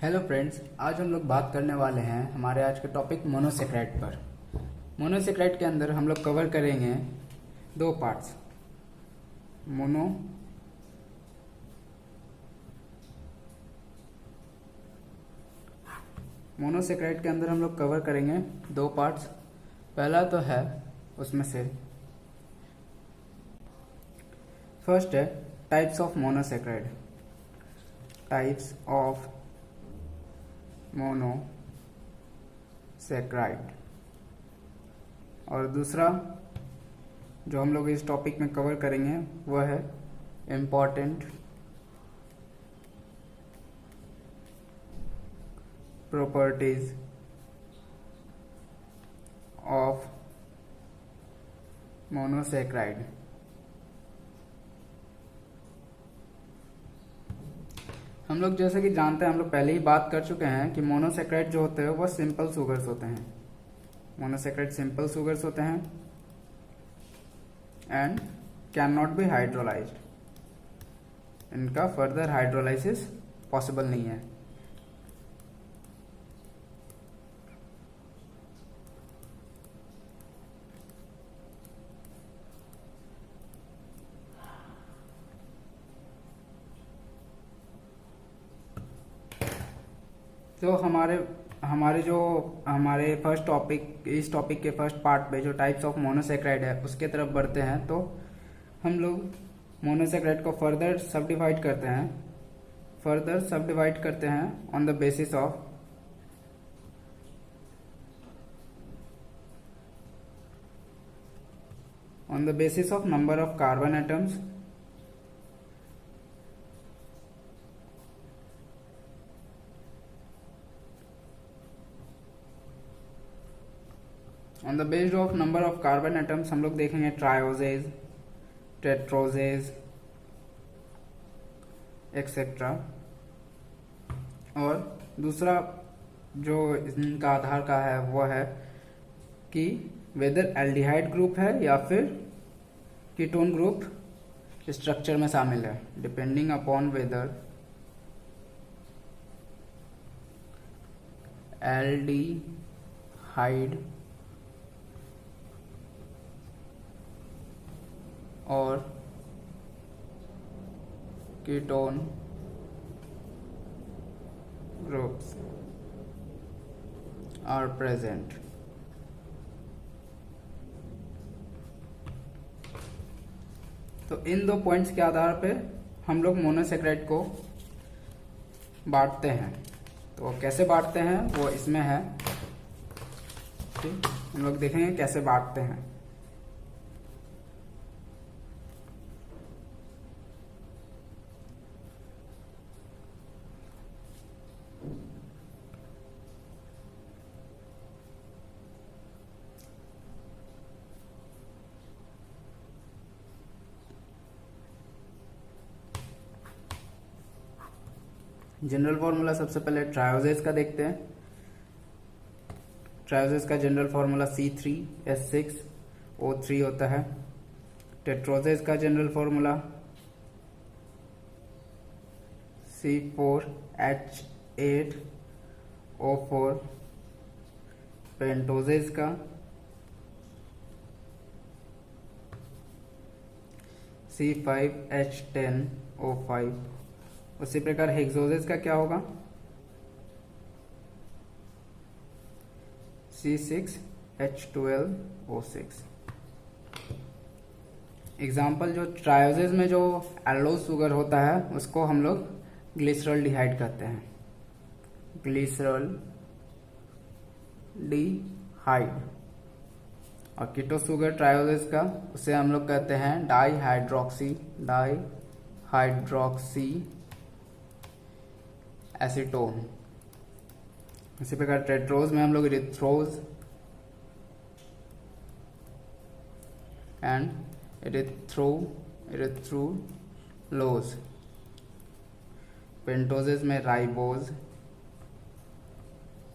Hello friends, आज हम लोग बात करने वाले हैं हमारे आज के टॉपिक मोनोसेक्राइड पर। मोनोसेक्राइड के अंदर हम लोग कवर करेंगे दो पार्ट्स। मोनोसेक्राइड के अंदर हम लोग कवर करेंगे दो पार्ट्स। पहला तो है उसमें से फर्स्ट है types of monosaccharide. Types of monosaccharide. और दूसरा जो हम लोग इस टॉपिक में कवर करेंगे वह है इम्पॉर्टेंट प्रॉपर्टीज ऑफ मोनोसेक्राइड। हम लोग जैसे कि जानते हैं, हम लोग पहले ही बात कर चुके हैं कि मोनोसेक्राइड जो होते हैं वह सिंपल सुगर्स होते हैं। मोनोसेक्राइड सिंपल सुगर्स होते हैं and can not be hydrolysed. इनका फर्दर हाइड्रोलाइसिस पॉसिबल नहीं है। तो हमारे फर्स्ट टॉपिक, इस टॉपिक के फर्स्ट पार्ट पे जो टाइप्स ऑफ मोनोसेक्राइड है उसके तरफ बढ़ते हैं। तो हम लोग मोनोसेक्राइड को फर्दर सब डिवाइड करते हैं on the basis of number of carbon atoms, on the based of number of carbon atoms हम लोग देखेंगे ट्रायोजेज, टेट्रोजेज एक्सेट्रा। और दूसरा जो इनका आधार का है वो है कि वेदर एल्डिहाइड ग्रुप है या फिर कीटोन ग्रुप स्ट्रक्चर में शामिल है। डिपेंडिंग अपॉन वेदर एल्डिहाइड और कीटोन ग्रुप्स आर प्रेजेंट। तो इन दो पॉइंट्स के आधार पे हम लोग मोनोसेक्राइड को बांटते हैं। तो कैसे बांटते हैं वो इसमें है, ठीक। हम लोग देखेंगे कैसे बांटते हैं। जनरल फॉर्मूला सबसे पहले ट्रायोजेज का देखते हैं। ट्रायोजेज का जनरल फॉर्मूला C3H6O3 होता है। टेट्रोजेज का जनरल फॉर्मूला C4H8O4। पेंटोजेज का C5H10O5। उसी प्रकार हेक्सोजेज का क्या होगा, C6H12O6। एग्जाम्पल, जो ट्रायोजेज में जो एल्डोज शुगर होता है उसको हम लोग ग्लिसरॉल डिहाइड कहते हैं। ग्लिसरॉल डिहाइड। और कीटो शुगर ट्रायोजेज का, उसे हम लोग कहते हैं डाईहाइड्रोक्सी एसीटोन। इसी प्रकार टेट्रोज में हम लोग इरिथ्रोज एंड इरिथ्रोलोज। पेंटोजेज में राइबोज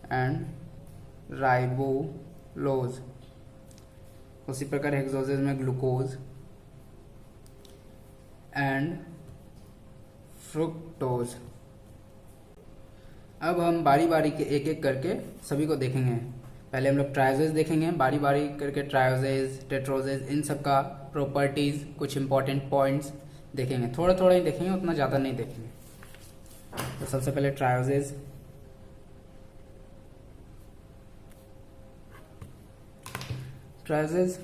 एंड राइबोलोज। उसी प्रकार हेक्सोजेज में ग्लूकोज एंड फ्रुक्टोज। अब हम बारी बारी के एक एक करके सभी को देखेंगे। पहले हम लोग ट्रायोजेज देखेंगे, बारी बारी करके ट्रायोजेज, टेट्रोजेज, इन सब का प्रॉपर्टीज, कुछ इंपॉर्टेंट पॉइंट्स देखेंगे। थोड़ा थोड़ा ही देखेंगे, उतना ज़्यादा नहीं देखेंगे। तो सबसे पहले ट्रायोजेज। ट्रायोजेज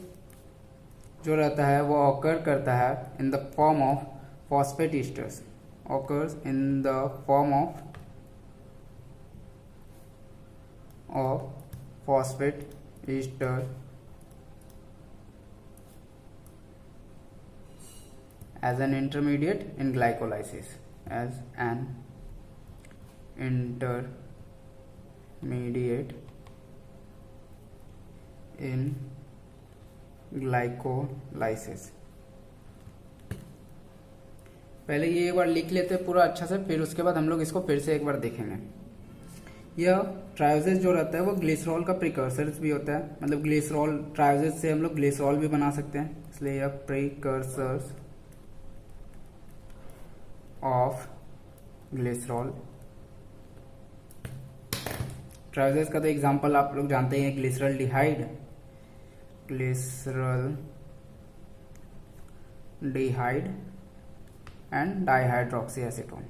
जो रहता है वो ऑकर करता है in the form of phosphate esters, occurs in the form of phosphate ester as an intermediate in glycolysis, as an intermediate in glycolysis। पहले ये एक बार लिख लेते हैं पूरा अच्छा से, फिर उसके बाद हम लोग इसको फिर से एक बार देखेंगे। यह ट्रायोजेज जो रहता है वो ग्लिसरॉल का प्रिकर्सर्स भी होता है, मतलब ग्लिसरॉल, ट्रायोजेज से हम लोग ग्लिसरॉल भी बना सकते हैं, इसलिए यह प्रिकर्सर्स ऑफ ग्लिसरॉल। ट्रायोजेज का तो एग्जांपल आप लोग जानते हैं, glyceraldehyde, glyceraldehyde and dihydroxyacetone,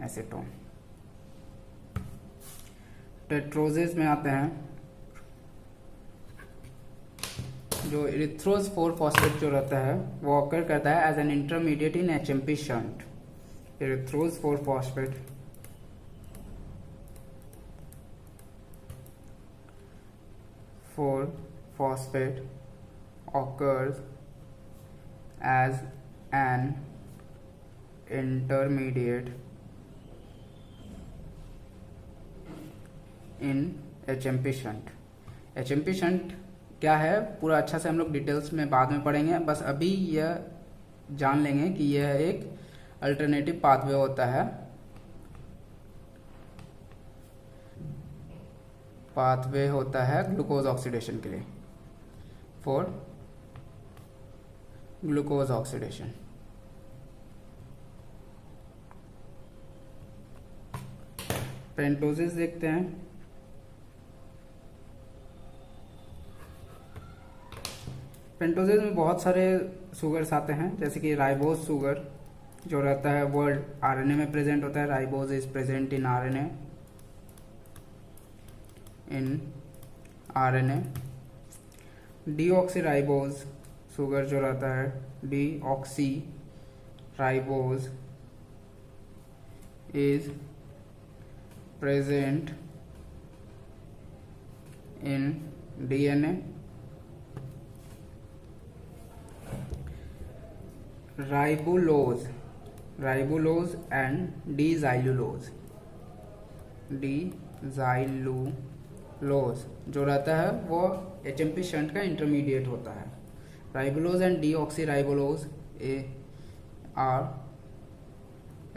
acetone. Tetroses में आते हैं, जो इरिथ्रोज 4-फॉस्फेट जो रहता है वो ऑकर करता है as an intermediate in HMP shunt. Erythrose 4-फॉस्फेट occurs as an intermediate in HMP shunt. HMP shunt क्या है पूरा अच्छा से हम लोग डिटेल्स में बाद में पढ़ेंगे, बस अभी यह जान लेंगे कि यह एक अल्टरनेटिव पाथवे होता है, पाथवे होता है ग्लूकोज ऑक्सीडेशन के लिए, फॉर ग्लूकोज ऑक्सीडेशन। पेंटोजेज देखते हैं। पेंटोजेज में बहुत सारे शुगर्स आते हैं, जैसे कि राइबोज शुगर जो रहता है वो आरएनए में प्रेजेंट होता है। Ribose is present in RNA. Deoxyribose sugar जो रहता है, deoxyribose is present in DNA. Ribulose and D xylulose जो रहता है वो एचएमपी शंट का इंटरमीडिएट होता है। Ribulose and deoxyribulose are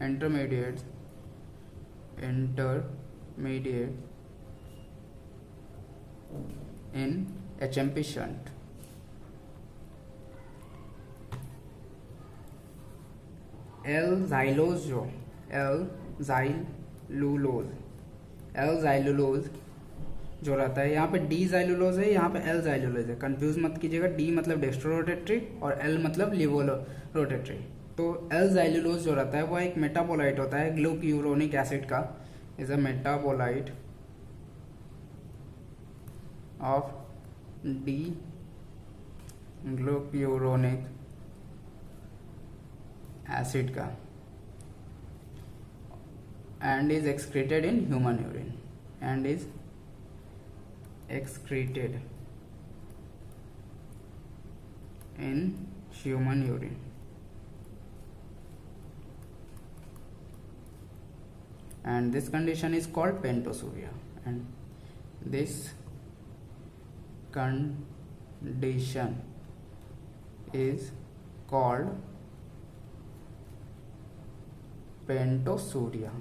intermediate in HMP shunt. L xylose जो रहता है, यहाँ पे डी-जाइलुलोज है, यहाँ पे एल-जाइलुलोज है, कंफ्यूज मत कीजिएगा। डी मतलब डेक्स्ट्रोरोटेटरी और एल मतलब लिवोरोटेटरी। तो एल-जाइलुलोज जो रहता है वो एक मेटाबोलाइट होता है ग्लूक्यूरोनिक एसिड का, is a metabolite of D glucuronic acid का and is excreted in human urine, and is excreted in human urine। and this condition is called pentosuria, and this condition is called pentosuria।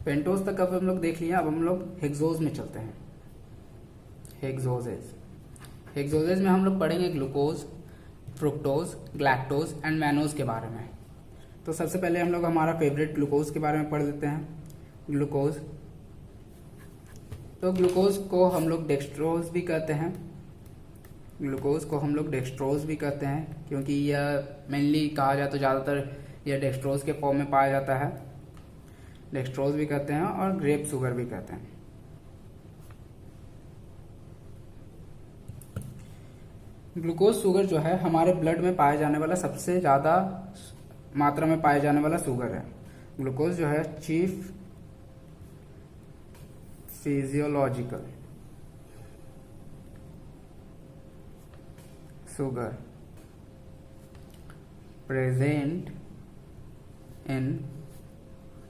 Pentose तक अब हम लोग देख लिया, अब हम लोग हेक्सोज में चलते हैं। हेक्सोजेज में हम लोग पढ़ेंगे glucose, fructose, galactose and mannose के बारे में। तो सबसे पहले हम लोग हमारा फेवरेट ग्लूकोज के बारे में पढ़ लेते हैं। ग्लूकोज, तो ग्लूकोज को हम लोग डेक्सट्रोज भी कहते हैं। ग्लूकोज को हम लोग डेक्सट्रोज भी कहते हैं क्योंकि यह मेनली कहा जाए तो ज़्यादातर यह डेक्सट्रोज के फॉर्म में पाया जाता है। डेक्सट्रोज भी कहते हैं और ग्रेप शुगर भी कहते हैं। ग्लूकोज शुगर जो है हमारे ब्लड में पाया जाने वाला सबसे ज़्यादा मात्रा में पाया जाने वाला शुगर है। ग्लूकोज जो है chief physiological sugar present in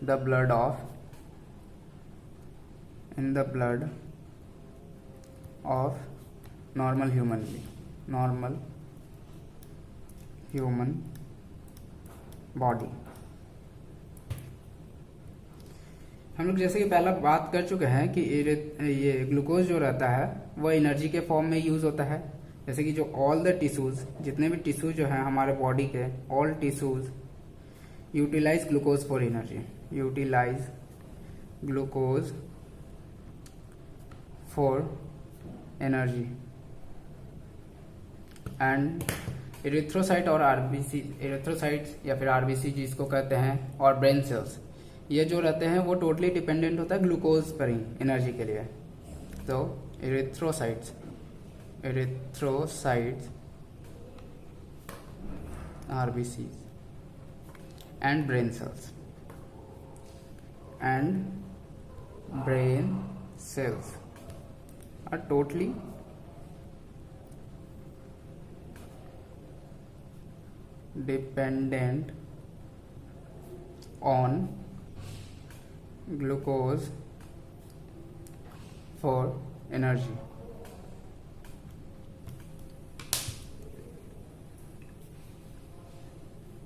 the blood of normal human body। हम लोग जैसे कि पहला बात कर चुके हैं कि ये ग्लूकोज जो रहता है वह एनर्जी के फॉर्म में यूज होता है। जैसे कि जो ऑल द टिश्यूज, जितने भी टिश्यू जो हैं हमारे बॉडी के, all tissues utilise glucose for energy, utilise glucose for energy. And erythrocyte और आरबीसी, एरिथ्रोसाइट्स या फिर आरबीसी जिसको कहते हैं, और ब्रेन सेल्स, ये जो रहते हैं वो टोटली डिपेंडेंट होता है ग्लूकोज पर ही एनर्जी के लिए। तो erythrocytes RBCs and brain cells are totally dependent on glucose for energy।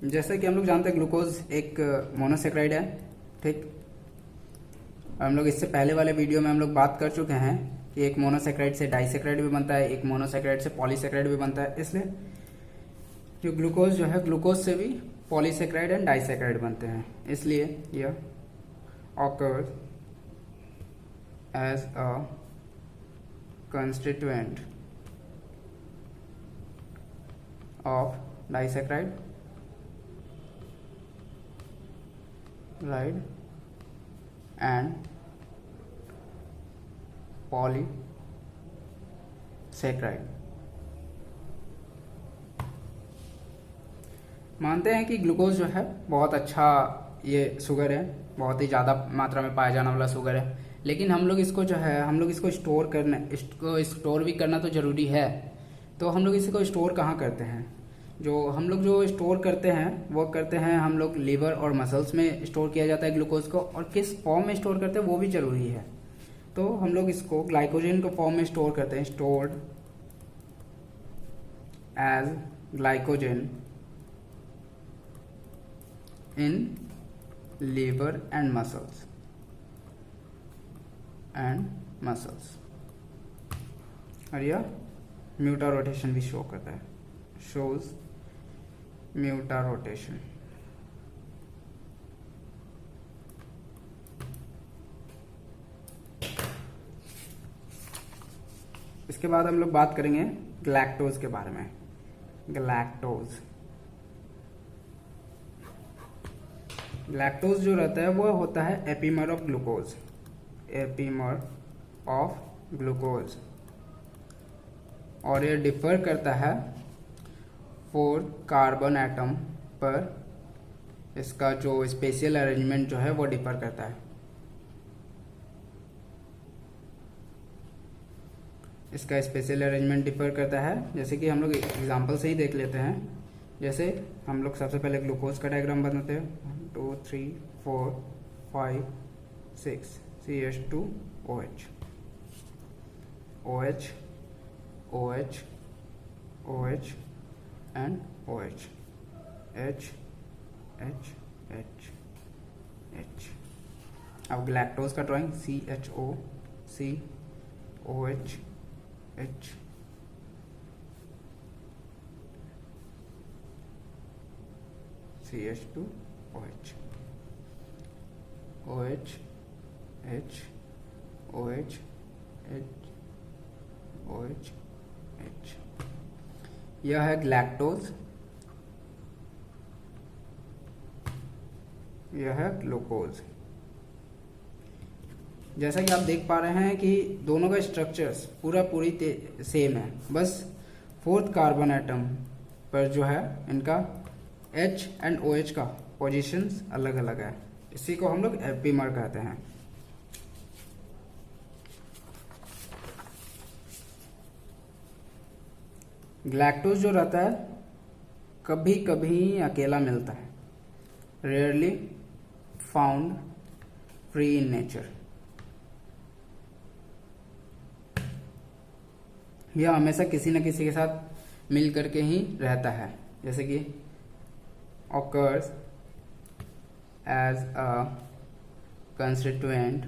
जैसे कि हम लोग जानते हैं ग्लूकोज एक मोनोसेक्राइड है, ठीक। हम लोग इससे पहले वाले वीडियो में हम लोग बात कर चुके हैं कि एक मोनोसेक्राइड से डाइसेक्राइड भी बनता है, एक मोनोसेक्राइड से पॉलीसेक्राइड भी बनता है। इसलिए जो ग्लूकोज जो है, ग्लूकोज से भी पॉलीसेक्राइड एंड डाइसेक्राइड बनते हैं। इसलिए यह occurs as a constituent of disaccharide and polysaccharide। मानते हैं कि ग्लूकोज जो है बहुत अच्छा ये शुगर है, बहुत ही ज़्यादा मात्रा में पाया जाने वाला शुगर है। लेकिन हम लोग इसको जो है, हम लोग इसको स्टोर भी करना तो ज़रूरी है। तो हम लोग इसको स्टोर कहाँ करते हैं? जो स्टोर करते हैं वो करते हैं हम लोग लीवर और मसल्स में स्टोर किया जाता है ग्लूकोज को, और किस फॉर्म में स्टोर करते हैं वो भी जरूरी है। तो हम लोग इसको ग्लाइकोजन के फॉर्म में स्टोर करते हैं, stored as glycogen in liver and muscles. और यह म्यूटा रोटेशन भी शो करता है, शोज म्यूटा रोटेशन। इसके बाद हम लोग बात करेंगे ग्लैक्टोज के बारे में। ग्लैक्टोज जो रहता है वो होता है एपीमर ऑफ ग्लूकोज, और ये डिफर करता है 4 कार्बन एटम पर। इसका जो स्पेशल अरेंजमेंट जो है वो डिफर करता है। इसका स्पेशल अरेंजमेंट डिफर करता है, जैसे कि हम लोग एग्जांपल से ही देख लेते हैं। जैसे हम लोग सबसे पहले ग्लूकोज का डायग्राम बनाते हैं, 1 2 3 4 5 6 CH2OH, OH OH OH and OH, H H H H। अब ग्लैक्टोज का drawing, CHO C OH H CH2OH, OH, H, OH, H, OH, H। यह है ग्लैक्टोज, यह है ग्लूकोज। जैसा कि आप देख पा रहे हैं कि दोनों का स्ट्रक्चर्स पूरी सेम है, बस 4th कार्बन एटम पर जो है इनका H एंड OH का पोजीशंस अलग अलग है। इसी को हम लोग एपिमर कहते हैं। ग्लैक्टोज जो रहता है कभी कभी अकेला मिलता है, rarely found free in nature. यह हमेशा किसी न किसी के साथ मिल करके ही रहता है, जैसे कि occurs as a constituent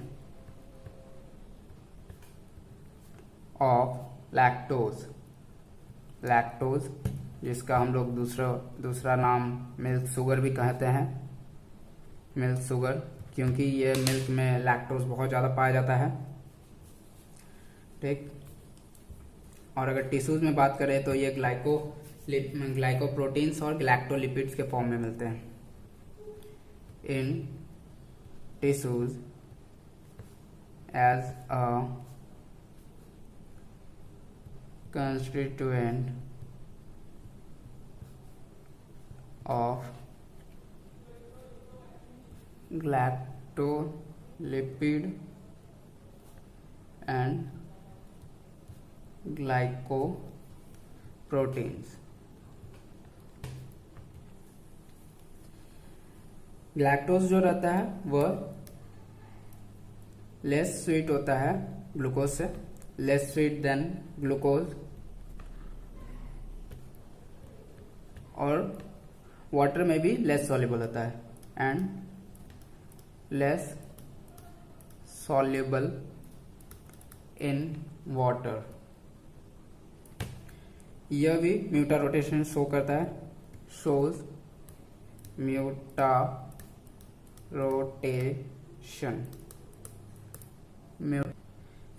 of lactose, lactose जिसका हम लोग दूसरा नाम मिल्क शुगर भी कहते हैं, मिल्क शुगर, क्योंकि ये मिल्क में लैक्टोज बहुत ज़्यादा पाया जाता है। ठीक, और अगर टिश्यूज में बात करें तो ये ग्लाइकोप्रोटीन्स और ग्लैक्टोलिपिड्स के फॉर्म में मिलते हैं। In tissues as a constituent of galactolipid and glycoproteins। Galactose जो रहता है वह लेस स्वीट होता है ग्लूकोज से, लेस स्वीट देन ग्लूकोज, और वाटर में भी लेस सॉल्युबल होता है and less soluble in water. यह भी म्यूटा रोटेशन शो करता है, शोज म्यूटा रोटेशन।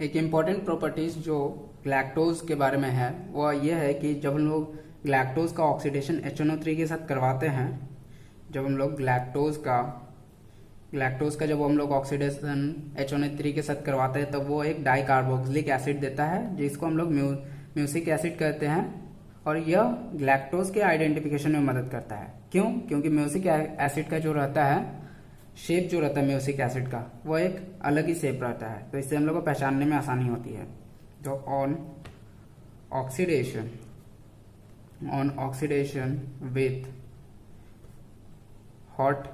एक इम्पॉर्टेंट प्रॉपर्टीज जो ग्लैक्टोज के बारे में है वह यह है कि जब हम लोग ग्लैक्टोज का ऑक्सीडेशन HNO3 के साथ करवाते हैं, जब हम लोग ग्लैक्टोज का जब हम लोग ऑक्सीडेशन HNO3 के साथ करवाते हैं तब वो एक डाइकार्बोक्सिलिक एसिड देता है, जिसको हम लोग म्यूसिक एसिड कहते हैं, और यह ग्लैक्टोज के आइडेंटिफिकेशन में मदद करता है। क्यों? क्योंकि म्यूसिक एसिड का जो रहता है शेप, जो रहता है म्यूसिक एसिड का, वह एक अलग ही शेप रहता है, तो इससे हम लोग को पहचानने में आसानी होती है। तो on oxidation with hot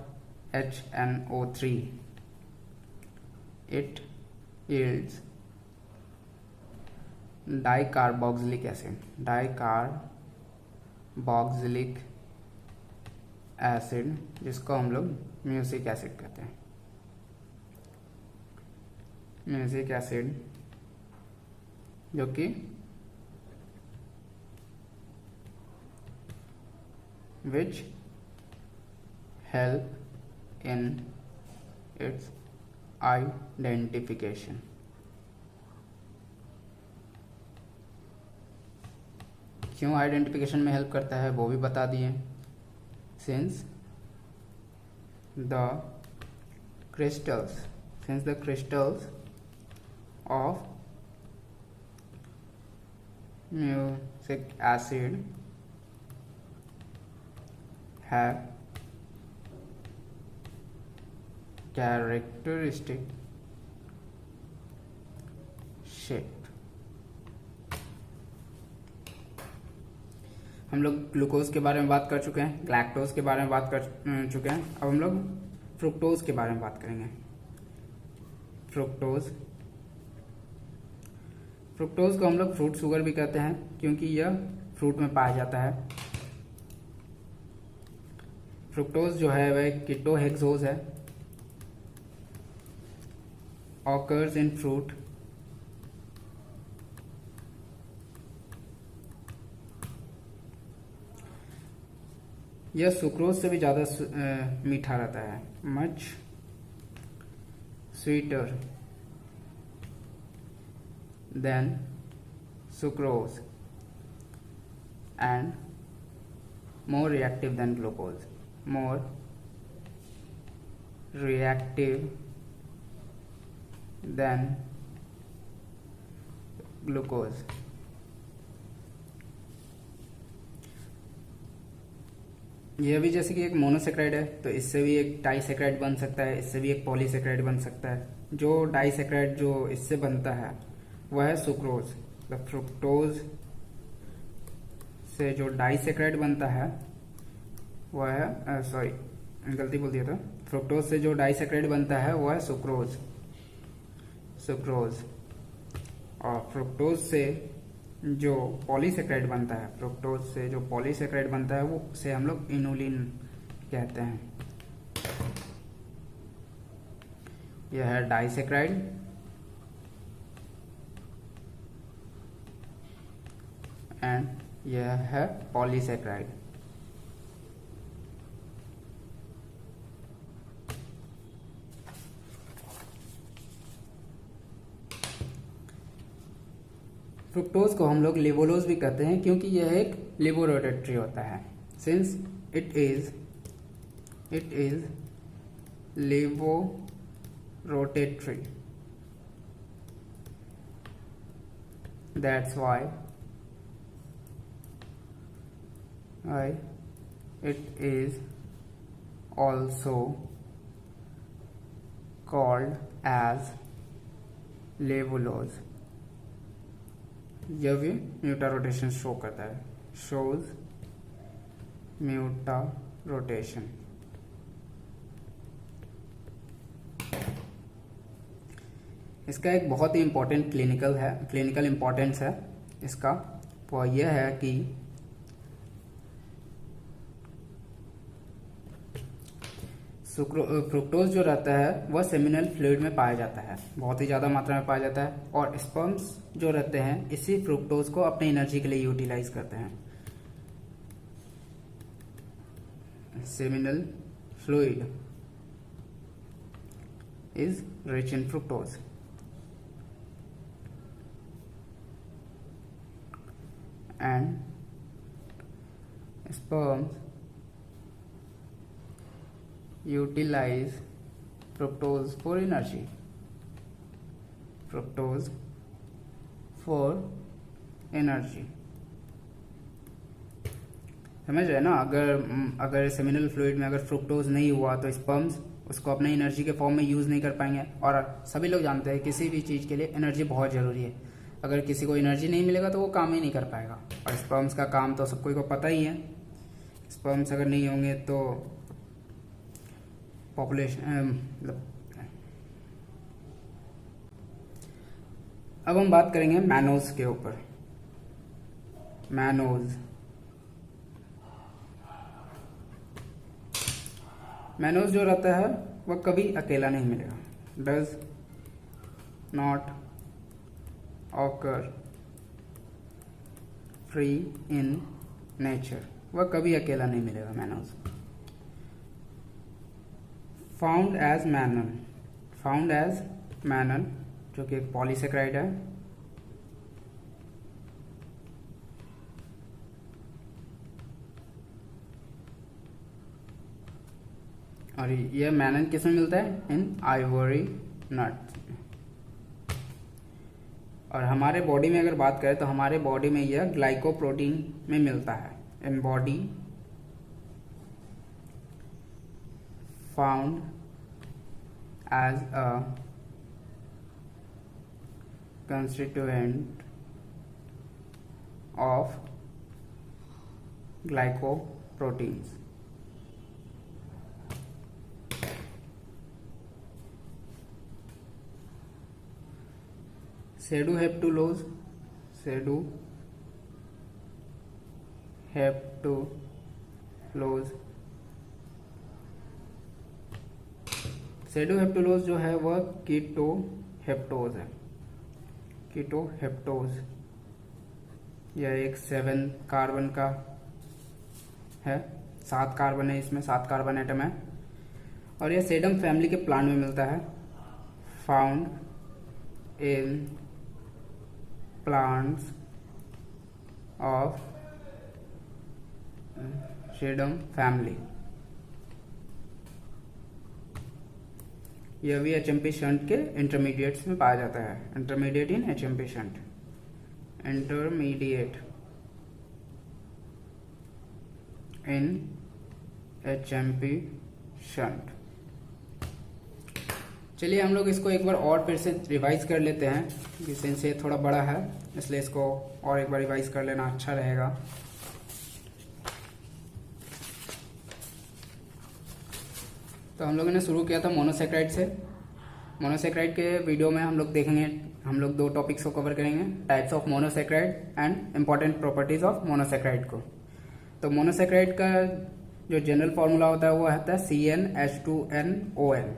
HNO3 it yields dicarboxylic acid, जिसको हम लोग म्यूसिक एसिड कहते हैं। म्यूसिक एसिड जो कि which help in its identification। क्यों आइडेंटिफिकेशन में हेल्प करता है वो भी बता दिए। since the crystals of music acid have characteristic shape। हम लोग ग्लूकोज के बारे में बात कर चुके हैं, ग्लैक्टोज के बारे में बात कर चुके हैं। अब हम लोग फ्रुक्टोज के बारे में बात करेंगे। फ्रुक्टोज को हम लोग फ्रूट शुगर भी कहते हैं, क्योंकि यह फ्रूट में पाया जाता है। फ्रुक्टोज जो है वह कीटोहेक्सोज है, occurs in fruit यह सुक्रोज से भी ज़्यादा मीठा रहता है, much sweeter than sucrose and more reactive than glucose, more reactive than glucose. यह भी जैसे कि एक मोनोसेक्राइड है तो इससे भी एक डाइसेक्राइड बन सकता है, इससे भी एक पॉलीसेक्राइड बन सकता है। जो डाइसेक्राइड जो इससे बनता है वह है सुक्रोज। द फ्रुक्टोज से जो डाइसेक्राइड बनता है वह है गलती बोल दिया था। फ्रुक्टोज से जो डाइसेक्राइड बनता है वो है सुक्रोज। और फ्रुक्टोज से जो पॉलीसेक्राइड बनता है, वो से हम लोग इनुलिन कहते हैं। यह है डाइसेक्राइड एंड यह है पॉलीसेक्राइड। फ्रुक्टोज को हम लोग लेवोलोज भी कहते हैं क्योंकि यह एक लेवोरोटेटरी होता है। Since it is levorotatory, that's why it is also called as levulose. यह भी म्यूटा रोटेशन शो करता है, शोज म्यूटा रोटेशन। इसका एक बहुत ही इम्पोर्टेंट क्लिनिकल इम्पोर्टेंस है इसका, वो यह है कि फ्रुक्टोज जो रहता है वह सेमिनल फ्लूइड में पाया जाता है, बहुत ही ज़्यादा मात्रा में पाया जाता है। और स्पर्म्स जो रहते हैं इसी फ्रुक्टोज को अपनी एनर्जी के लिए यूटिलाइज करते हैं। Seminal fluid is rich in fructose and sperms utilize fructose for energy, समझ रहे ना। अगर सेमिनल फ्लूइड में अगर फ्रुक्टोज नहीं हुआ तो स्पर्म्स उसको अपने एनर्जी के फॉर्म में यूज नहीं कर पाएंगे। और सभी लोग जानते हैं किसी भी चीज के लिए एनर्जी बहुत जरूरी है। अगर किसी को एनर्जी नहीं मिलेगा तो वो काम ही नहीं कर पाएगा। और स्पर्म्स का काम तो सबको को पता ही है। स्पर्म्स अगर नहीं होंगे तो पॉपुलेशन अब हम बात करेंगे मैनोज के ऊपर। मैनोज जो रहता है वह कभी अकेला नहीं मिलेगा, does not occur free in nature, वह कभी अकेला नहीं मिलेगा मैनोज। फाउंड एज मैनन जो कि एक पॉलीसेक्राइड है। और यह मैनन किस में मिलता है? इन आइवरी नट। और हमारे बॉडी में अगर बात करें तो हमारे बॉडी में यह ग्लाइकोप्रोटीन में मिलता है। In body found as a constituent of glycoproteins। Pseudoheptulose सेडोहेप्टुलोज जो है वह कीटोहेप्टोज है। यह एक 7 कार्बन का है 7 कार्बन है, इसमें 7 कार्बन एटम है। और यह सेडम फैमिली के प्लांट में मिलता है, found in plants of sedum family. यह भी HMP शंट के इंटरमीडिएट्स में पाया जाता है, intermediate in HMP shunt, intermediate in HMP shunt. चलिए हम लोग इसको एक बार और फिर से रिवाइज कर लेते हैं, सिंस ये थोड़ा बड़ा है इसलिए इसको और एक बार रिवाइज कर लेना अच्छा रहेगा। तो हम लोगों ने शुरू किया था मोनोसेक्राइड से। मोनोसेक्राइड के वीडियो में हम लोग देखेंगे, हम लोग 2 टॉपिक्स को कवर करेंगे, types of monosaccharide and important properties of monosaccharide को। तो मोनोसेक्राइड का जो जनरल फॉर्मूला होता है वो होता है CnH2nOl।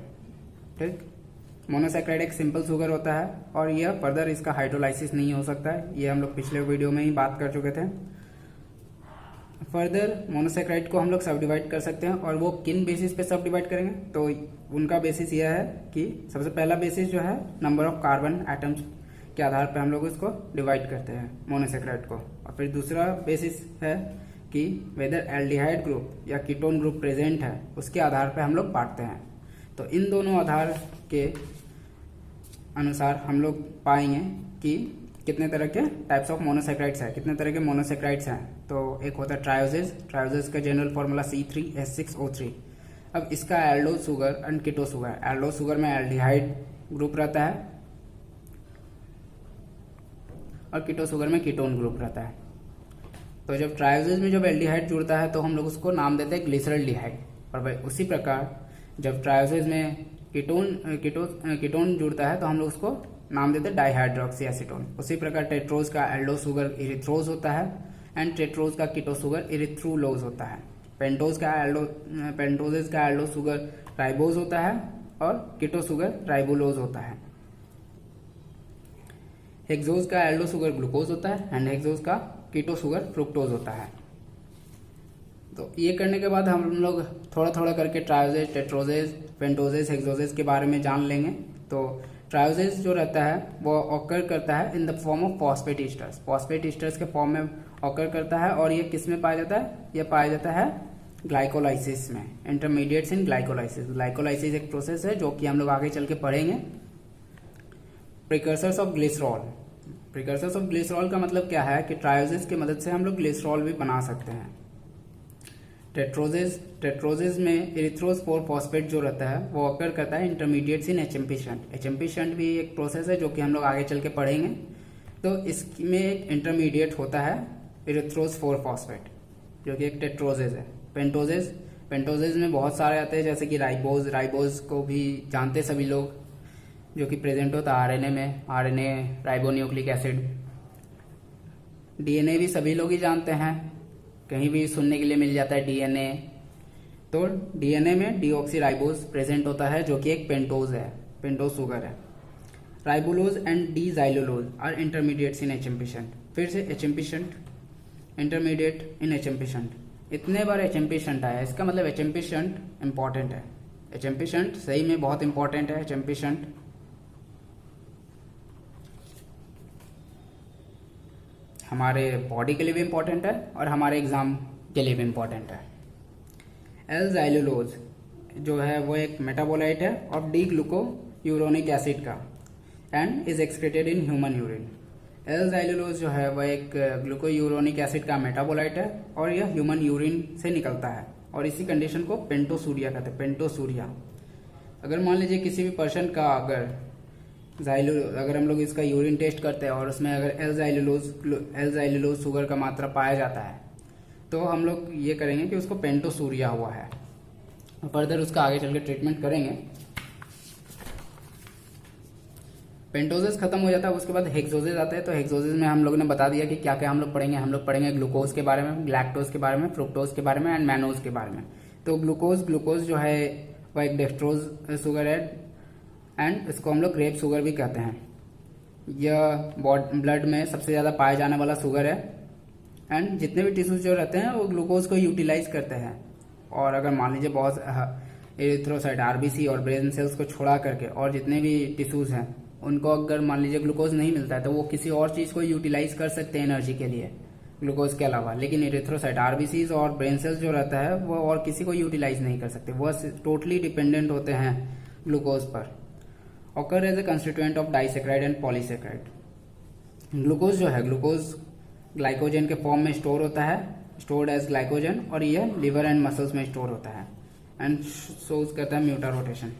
ठीक, मोनोसेक्राइड एक सिंपल शुगर होता है और यह फर्दर इसका हाइड्रोलाइसिस नहीं हो सकता है, ये हम लोग पिछले वीडियो में ही बात कर चुके थे। फर्दर मोनोसेक्राइड को हम लोग सब डिवाइड कर सकते हैं, और वो किन बेसिस पे सब डिवाइड करेंगे, तो उनका बेसिस यह है कि सबसे पहला बेसिस जो है नंबर ऑफ कार्बन एटम्स के आधार पर हम लोग इसको डिवाइड करते हैं मोनोसेक्राइड को। और फिर दूसरा बेसिस है कि वेदर एल्डिहाइड ग्रुप या कीटोन ग्रुप प्रेजेंट है, उसके आधार पर हम लोग बांटते हैं। तो इन दोनों आधार के अनुसार हम लोग पाएंगे कि कितने तरह के टाइप्स ऑफ मोनोसेक्राइड्स हैं, कितने तरह के मोनोसेक्राइड्स हैं। तो एक होता है ट्रायोजेज, ट्रायोजेज का जनरल फॉर्मूला C3H6O3। अब इसका aldo sugar and keto sugar, aldo sugar में एल्डिहाइड ग्रुप रहता है और कीटो शुगर में कीटोन ग्रुप रहता है। तो जब ट्रायोजेज में जब एल्डिहाइड जुड़ता है तो हम लोग उसको नाम देते हैं ग्लिसरल्डिहाइड, और उसी प्रकार जब ट्रायोजेज में कीटोन जुड़ता है तो हम लोग उसको नाम देते हैं डाइहाइड्रोक्सी एसीटोन। उसी प्रकार टेट्रोज का एल्डो शुगर इरिथ्रोज होता है एंड टेट्रोज का कीटो शुगर इरिथ्रोलोज होता है। पेंटोजेज का एल्डो शुगर राइबोज होता है और कीटो शुगर राइबोलोज होता है। हेक्सोज का एल्डो शुगर ग्लूकोज होता है एंड हेक्सोज का कीटो शुगर फ्रुक्टोज होता है। तो ये करने के बाद हम लोग थोड़ा थोड़ा करके ट्रायोजेज, टेट्रोजेज, पेंटोजेज, हेक्सोजेज के बारे में जान लेंगे। तो ट्रायोजेज जो रहता है वो ऑकर करता है in the form of phosphate esters, phosphate esters के फॉर्म में ऑकर करता है, और ये किस में पाया जाता है, ये पाया जाता है ग्लाइकोलाइसिस में, इंटरमीडिएट्स इन ग्लाइकोलाइसिस। ग्लाइकोलाइसिस एक प्रोसेस है जो कि हम लोग आगे चल के पढ़ेंगे। Precursors of glycerol, precursors of glycerol का मतलब क्या है कि ट्रायोजेज की मदद से हम लोग ग्लिसरॉल भी बना सकते हैं। टेट्रोजेज में इरिथ्रोज 4 फॉस्फेट जो रहता है वो ऑकर करता है intermediates in HMP shunt. HMP shunt भी एक प्रोसेस है जो कि हम लोग आगे चल के पढ़ेंगे। तो इसमें एक इंटरमीडिएट होता है इरिथ्रोज 4 फॉस्फेट जो कि एक टेट्रोजेज है। पेंटोजेज में बहुत सारे आते हैं, जैसे कि राइबोज को भी जानते सभी लोग, जो कि प्रेजेंट होता है RNA में, RNA राइबोन्यूक्लिक एसिड। DNA भी सभी लोग ही जानते हैं, कहीं भी सुनने के लिए मिल जाता है DNA। तो DNA में डीऑक्सीराइबोज प्रेजेंट होता है जो कि एक पेंटोज है, पेंटोज शुगर है। Ribulose and D xylulose are intermediates in HMP shunt. फिर से HMP shunt, intermediate in HMP shunt. इतने बार HMP शंट आया, इसका मतलब HMP शंट इंपॉर्टेंट है। HMP शंट सही में बहुत इंपॉर्टेंट है। HMP शंट हमारे बॉडी के लिए भी इम्पोर्टेंट है और हमारे एग्जाम के लिए भी इम्पोर्टेंट है। एल-ज़ाइलुलोज जो है वो एक मेटाबोलाइट है ऑफ डी ग्लूकोयूरोनिक एसिड का and is excreted in human urine. L xylulose जो है वह एक ग्लूकोयूरोनिक एसिड का मेटाबोलाइट है और यह ह्यूमन यूरिन से निकलता है, और इसी कंडीशन को पेंटोसूरिया कहते हैं, पेंटोसूरिया। अगर मान लीजिए किसी भी पर्सन का अगर हम लोग इसका यूरिन टेस्ट करते हैं और उसमें अगर एल-ज़ाइलुलोज शुगर का मात्रा पाया जाता है तो हम लोग ये करेंगे कि उसको पेंटोसूरिया हुआ है। फर्दर उसका आगे चल के ट्रीटमेंट करेंगे। पेंटोजेस खत्म हो जाता है, उसके बाद हेक्सोजेस आते हैं। तो हेक्सोजेस में हम लोग ने बता दिया कि क्या क्या हम लोग पढ़ेंगे। हम लोग पढ़ेंगे ग्लूकोज के बारे में, लैक्टोज के बारे में, फ्रुक्टोज के बारे में एंड मैनोज के बारे में। तो ग्लूकोज जो है वह एक डेक्सट्रोज शुगर है एंड इसको हम लोग ग्रेप शुगर भी कहते हैं। यह ब्लड में सबसे ज़्यादा पाए जाने वाला शुगर है एंड जितने भी टिश्यूज जो रहते हैं वो ग्लूकोज को यूटिलाइज करते हैं और अगर मान लीजिए बहुत एरिथ्रोसाइट आरबीसी और ब्रेन सेल्स को छोड़ा करके और जितने भी टिश्यूज हैं उनको अगर मान लीजिए ग्लूकोज नहीं मिलता है तो वो किसी और चीज को यूटिलाइज कर सकते हैं एनर्जी के लिए ग्लूकोज के अलावा। लेकिन एरिथ्रोसाइट आरबीसीज और ब्रेन सेल्स जो रहता है वो और किसी को यूटिलाइज नहीं कर सकते, वो टोटली डिपेंडेंट होते हैं ग्लूकोज पर। Occur as a constituent of disaccharide and polysaccharide. Glucose जो है, ग्लूकोज ग्लाइकोजन के फॉर्म में स्टोर होता है, स्टोर्ड एज ग्लाइकोजन, और ये लिवर एंड मसल्स में स्टोर होता है एंड शोज करता है म्यूटा रोटेशन।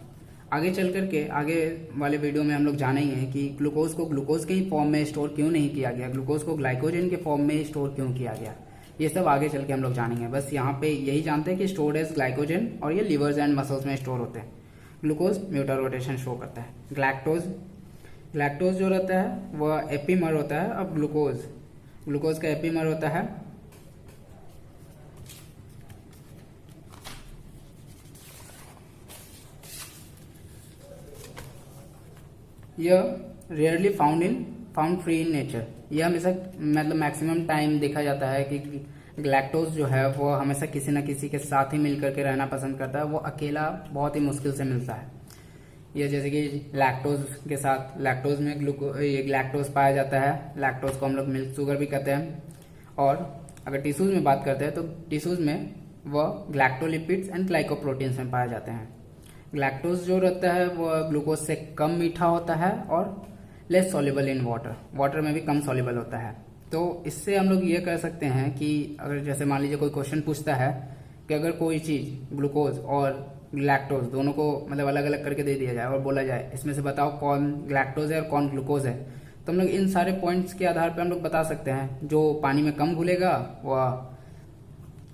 आगे चल करके आगे वाले वीडियो में हम लोग जानेंगे कि ग्लूकोज को ग्लूकोज के ही फॉर्म में स्टोर क्यों नहीं किया गया, ग्लूकोज को ग्लाइकोजन के फॉर्म में स्टोर क्यों किया गया, ये सब आगे चल के हम लोग जानेंगे। बस यहाँ पे यही जानते हैं कि स्टोर्ड एज ग्लाइकोजन और ये लिवर्स एंड मसल्स में स्टोर होते हैं। ग्लूकोज म्यूटा रोटेशन शो करता है। ग्लैक्टोज जो रहता है वह एपीमर होता है। अब ग्लूकोज का एपीमर होता है यह rarely found free in nature. यह हमेशा मतलब मैक्सिमम टाइम देखा जाता है कि ग्लैक्टोज जो है वो हमेशा किसी न किसी के साथ ही मिलकर के रहना पसंद करता है, वो अकेला बहुत ही मुश्किल से मिलता है। ये जैसे कि लैक्टोज के साथ, लैक्टोज में ग्लैक्टोज पाया जाता है, लैक्टोज को हम लोग मिल्क शुगर भी कहते हैं। और अगर टिश्यूज में बात करते हैं तो टिश्यूज में वह ग्लैक्टोलिपिड्स एंड ग्लाइकोप्रोटीन्स में पाए जाते हैं। ग्लैक्टोज जो रहता है वो ग्लूकोज से कम मीठा होता है और लेस सॉल्युबल इन वाटर में भी कम सॉल्युबल होता है। तो इससे हम लोग ये कह सकते हैं कि अगर जैसे मान लीजिए कोई क्वेश्चन पूछता है कि अगर कोई चीज ग्लूकोज और लैक्टोज दोनों को मतलब अलग अलग करके दे दिया जाए और बोला जाए इसमें से बताओ कौन ग्लैक्टोज है और कौन ग्लूकोज है, तो हम लोग इन सारे पॉइंट्स के आधार पर हम लोग बता सकते हैं। जो पानी में कम घुलेगा वह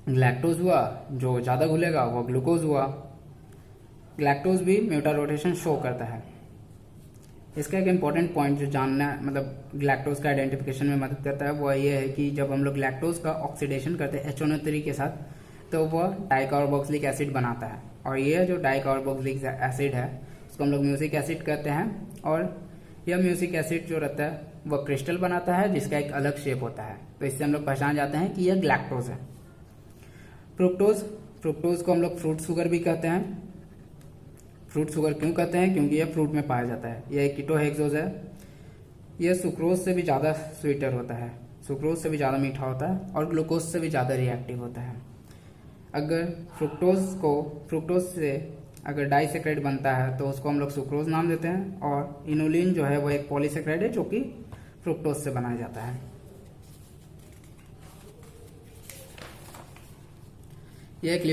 ग्लैक्टोज हुआ, जो ज्यादा घुलेगा वह ग्लूकोज हुआ। ग्लैक्टोज भी म्यूटा रोटेशन शो करता है। इसका एक इम्पॉर्टेंट पॉइंट जो जानना मतलब ग्लैक्टोज का आइडेंटिफिकेशन में मदद करता है वो ये है कि जब हम लोग ग्लैक्टोज का ऑक्सीडेशन करते हैं HNO3 के साथ तो वह डाइकार्बोक्सिलिक एसिड बनाता है, और ये जो डाइकार्बोक्सिलिक एसिड है उसको हम लोग म्यूसिक एसिड कहते हैं। और यह म्यूसिक एसिड जो रहता है वह क्रिस्टल बनाता है जिसका एक अलग शेप होता है, तो इससे हम लोग पहचान जाते हैं कि यह ग्लैक्टोज है। फ्रुक्टोज को हम लोग फ्रूट शुगर भी कहते हैं। फ्रूट शुगर क्यों कहते हैं? क्योंकि यह फ्रूट में पाया जाता है। यह कीटोहेक्सोज है। यह सुक्रोज से भी ज़्यादा स्वीटर होता है, सुक्रोज से भी ज़्यादा मीठा होता है और ग्लूकोज से भी ज़्यादा रिएक्टिव होता है। अगर फ्रुक्टोज से अगर डाइसेक्राइड बनता है तो उसको हम लोग सुक्रोज नाम देते हैं, और इनुलिन जो है वो एक पॉलीसेक्राइड है जो कि फ्रुक्टोज से बनाया जाता है। यह एक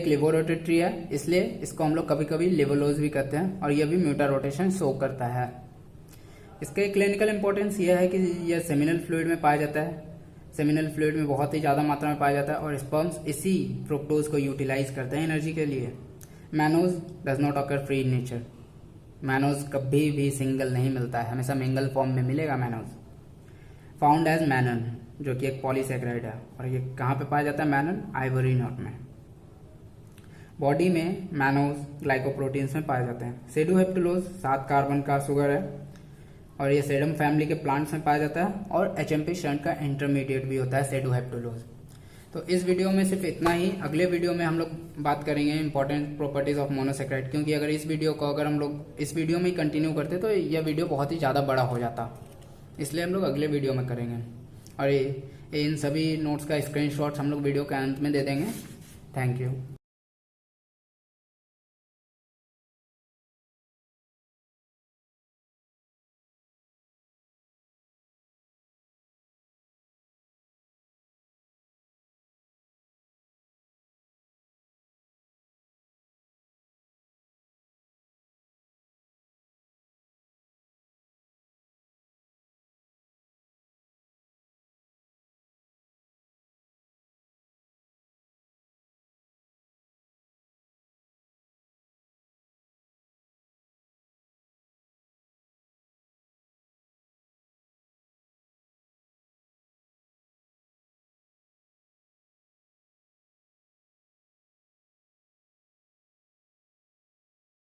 लिवोरोटेट्री है, इसलिए इसको हम लोग कभी कभी लिवोलोज भी कहते हैं, और यह भी म्यूटा रोटेशन शो करता है। इसका क्लिनिकल इंपॉर्टेंस यह है कि यह सेमिनल फ्लूइड में पाया जाता है। सेमिनल फ्लूइड में बहुत ही ज़्यादा मात्रा में पाया जाता है और स्पर्म्स इसी फ्रुक्टोज को यूटिलाइज करते हैं एनर्जी के लिए। Mannose does not occur free in nature. Mannose कभी भी सिंगल नहीं मिलता है, हमेशा मिंगल फॉर्म में मिलेगा मैनोज। फाउंड एज मैनन, जो कि एक पॉलीसेक्राइड है, और ये कहाँ पे पाया जाता है? मैनन आइवरी नोट में। बॉडी में मैनोज ग्लाइकोप्रोटीन्स में पाए जाते हैं। सेडोहेप्टुलोज 7 कार्बन का शुगर है और ये सेडम फैमिली के प्लांट्स में पाया जाता है, और HMP स्ट्रैंड का इंटरमीडिएट भी होता है सेडोहेप्टुलोज। तो इस वीडियो में सिर्फ इतना ही। अगले वीडियो में हम लोग बात करेंगे इंपॉर्टेंट प्रॉपर्टीज ऑफ मोनोसेक्राइड, क्योंकि अगर इस वीडियो को अगर हम लोग इस वीडियो में ही कंटिन्यू करते तो यह वीडियो बहुत ही ज़्यादा बड़ा हो जाता, इसलिए हम लोग अगले वीडियो में करेंगे। और इन सभी नोट्स का स्क्रीनशॉट्स हम लोग वीडियो के अंत में दे देंगे। Thank you.